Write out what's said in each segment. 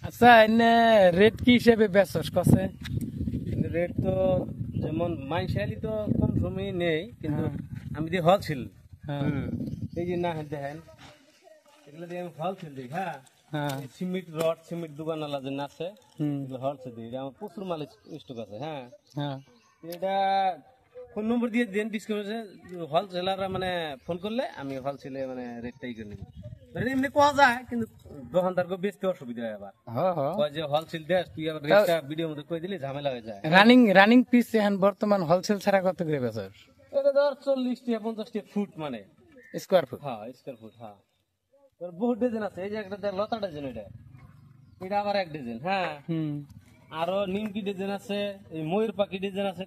আচ্ছা এনে রেট কি হিসেবে বেচস কসে? রেট তো যেমন মাইশালি তো কম সময় নেই, কিন্তু আমি দিয়ে হলছিল এই যে না দেখেন এগুলো দিয়ে আমি হলছিল দিই। হ্যাঁ, সিমেন্ট রড সিমেন্ট দোকান আলা যে আছে এগুলো হলসেল দিই। আমার প্রচুর মাল স্টক আছে। হ্যাঁ, এটা ফোন নম্বর দিয়ে দেন ডিসকাউন্টে হোলসেলাররা মানে ফোন করলে আমি হোলসেলে মানে রেটটাই করে নিই। এমনি কোয়া যায় কিন্তু দোকানদারকে বেচতে অসুবিধা হয়। আবার যে হোলসেল দেশ তুই আবার রেটটা ভিডিওর মধ্যে কই দিলে ঝামেলা হয়ে যায়। রানিং পিস এখন বর্তমান হোলসেল ছাড়া কত করে বেচস? এটা ধর 40 টাকা 50 টাকা ফুট মানে স্কয়ার ফুট। হ্যাঁ স্কয়ার ফুট। হ্যাঁ, তোর বহুত ডিজাইন আছে। এই যে একটা লতা ডিজাইন, এটা আবার এক ডিজাইন। হ্যাঁ, আরো নিমকি ডিজাইন আছে, এই ময়ূর পাখি ডিজাইন আছে,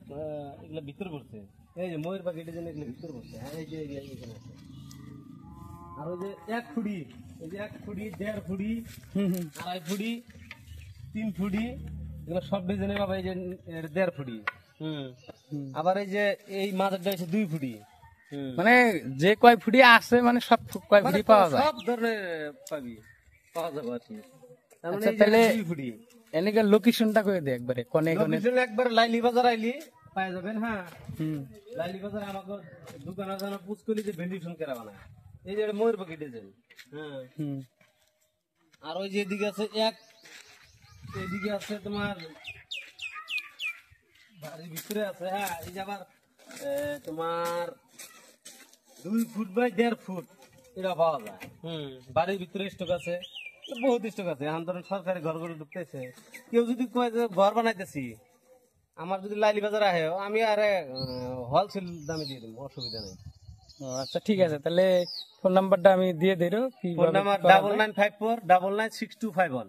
এগুলো ভিতর পড়ছে। এই যে ময়ূর পাখি ডিজাইন এগুলো ভিতর পড়ছে। হ্যাঁ, এই যে এখানে আছে। আর ওই যে 1 ফুটি, এই যে 1 ফুটি 1.5 ফুটি 2.5 ফুটি 3 ফুটি এগুলো সব ডিজাইনের পাবে। এই যে 1.5 ফুটি। আবার এই যে এই মাথাটা আছে 2 ফুটি। মানে যে কয় ফুটি আছে মানে সব কয় ফুটি পাওয়া যায়, সব ধরনের পাওয়া যাবে আর কি। আচ্ছা তাহলে এনেকে লোকেশনটা কই দে একবারে কোনে কোনে? লোকেশন একবার লাইলি বাজার আইলি পাওয়া যাবেন। হ্যাঁ, লাইলি বাজার আমাকে দোকানে জানা পুছ করলি যে ভেন্ডিশন করা বানায়। এই যে ময়ূর পাখি ডিজাইন। হ্যাঁ, আর ওই যে এদিকে আছে এইদিকে আছে তোমার বাড়ির ভিতরে আছে। হ্যাঁ, এই যে আবার তোমার 2 ফুট বাই 1.5 ফুট এটা পাওয়া যায়। বাড়ির ভিতরে স্টক আছে, বহুত স্টক আছে। এখন ধরেন সরকারি ঘর করে ঢুকতেছে। কেউ যদি কয় যে ঘর বানাইতেছি, আমার যদি লাইলি বাজার আহে আমি আরে হোলসেল দামে দিয়ে দেবো, অসুবিধা নেই। আচ্ছা ঠিক আছে, তাহলে ফোন নাম্বারটা আমি দিয়ে দিই। Phone number 9954996251।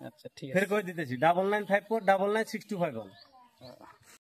আচ্ছা ঠিক আছে, ফের করে দিতেছি 9954996251।